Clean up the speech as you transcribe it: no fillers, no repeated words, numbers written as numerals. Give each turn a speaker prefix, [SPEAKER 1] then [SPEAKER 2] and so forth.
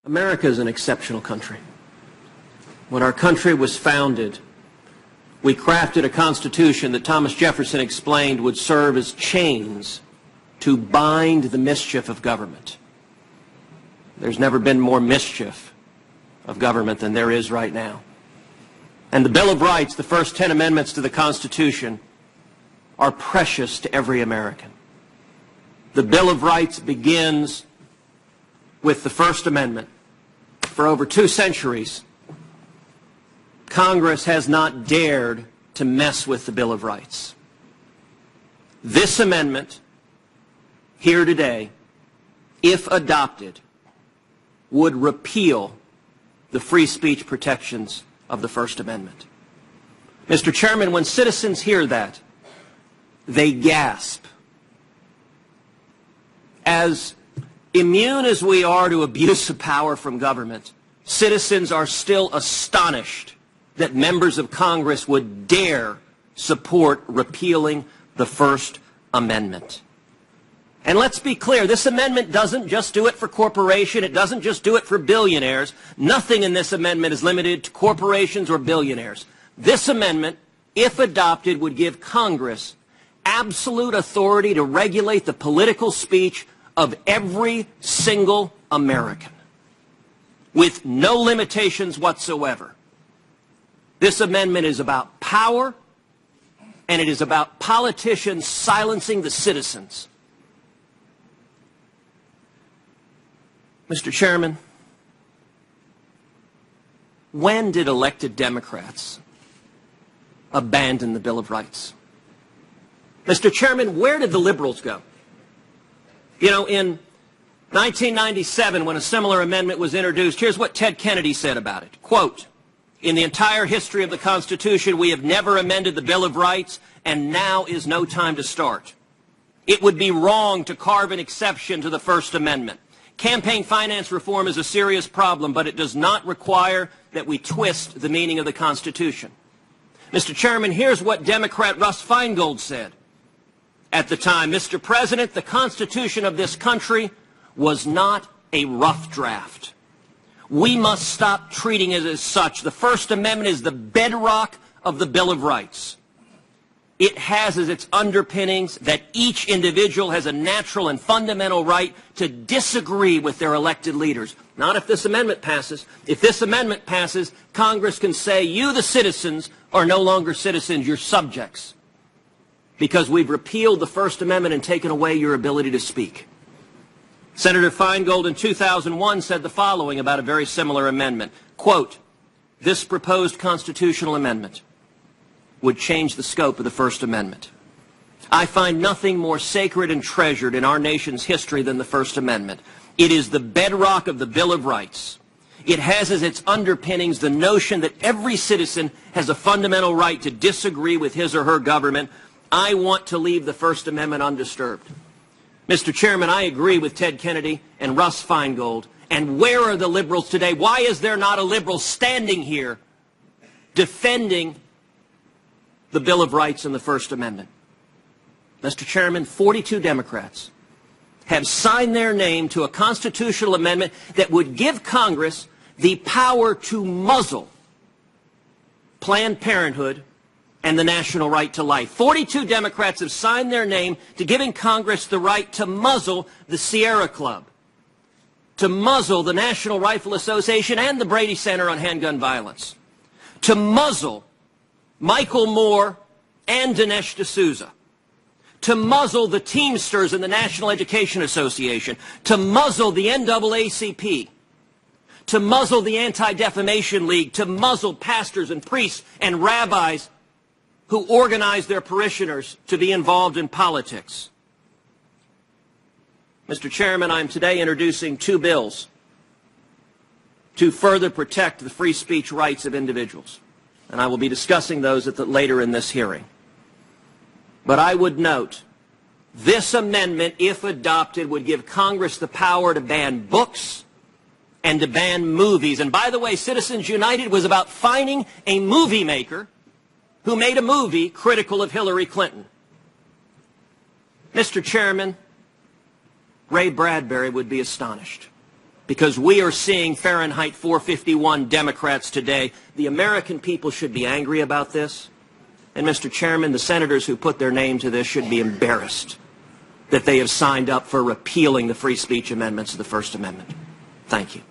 [SPEAKER 1] America is an exceptional country. When our country was founded, we crafted a constitution that Thomas Jefferson explained would serve as chains to bind the mischief of government. There's never been more mischief of government than there is right now. And the Bill of Rights, the first 10 amendments to the Constitution, are precious to every American. The Bill of Rights begins with the First Amendment. For over 2 centuries, Congress has not dared to mess with the Bill of Rights. This amendment here today, if adopted, would repeal the free speech protections of the First Amendment. Mr. Chairman, when citizens hear that, they gasp. As immune as we are to abuse of power from government, citizens are still astonished that members of Congress would dare support repealing the First Amendment. And let's be clear, this amendment doesn't just do it for corporations, it doesn't just do it for billionaires. Nothing in this amendment is limited to corporations or billionaires. This amendment, if adopted, would give Congress absolute authority to regulate the political speech of every single American, with no limitations whatsoever. This amendment is about power, and it is about politicians silencing the citizens. Mr. Chairman, when did elected Democrats abandon the Bill of Rights? Mr. Chairman, where did the liberals go? You know, in 1997, when a similar amendment was introduced, here's what Ted Kennedy said about it. Quote, "In the entire history of the Constitution, we have never amended the Bill of Rights, and now is no time to start. It would be wrong to carve an exception to the First Amendment. Campaign finance reform is a serious problem, but it does not require that we twist the meaning of the Constitution." Mr. Chairman, here's what Democrat Russ Feingold said at the time. "Mr. President, the Constitution of this country was not a rough draft. We must stop treating it as such. The First Amendment is the bedrock of the Bill of Rights. It has as its underpinnings that each individual has a natural and fundamental right to disagree with their elected leaders." Not if this amendment passes. If this amendment passes, Congress can say, you, the citizens, are no longer citizens, you're subjects, because we've repealed the First Amendment and taken away your ability to speak. Senator Feingold in 2001 said the following about a very similar amendment. Quote, "This proposed constitutional amendment would change the scope of the First Amendment. I find nothing more sacred and treasured in our nation's history than the First Amendment. It is the bedrock of the Bill of Rights. It has as its underpinnings the notion that every citizen has a fundamental right to disagree with his or her government. I want to leave the First Amendment undisturbed." Mr. Chairman, I agree with Ted Kennedy and Russ Feingold. And where are the liberals today? Why is there not a liberal standing here defending the Bill of Rights and the First Amendment? Mr. Chairman, 42 Democrats have signed their name to a constitutional amendment that would give Congress the power to muzzle Planned Parenthood and the national right to life. 42 Democrats have signed their name to giving Congress the right to muzzle the Sierra Club, to muzzle the National Rifle Association and the Brady Center on Handgun Violence, to muzzle Michael Moore and Dinesh D'Souza, to muzzle the Teamsters and the National Education Association, to muzzle the NAACP, to muzzle the Anti-Defamation League, to muzzle pastors and priests and rabbis who organize their parishioners to be involved in politics. Mr. Chairman, I'm today introducing 2 bills to further protect the free speech rights of individuals, and I will be discussing those later in this hearing. But I would note, this amendment, if adopted, would give Congress the power to ban books and to ban movies. And by the way, Citizens United was about fining a movie maker who made a movie critical of Hillary Clinton. Mr. Chairman, Ray Bradbury would be astonished. because we are seeing Fahrenheit 451 Democrats today. The American people should be angry about this. And, Mr. Chairman, the senators who put their name to this should be embarrassed that they have signed up for repealing the free speech amendments of the First Amendment. Thank you.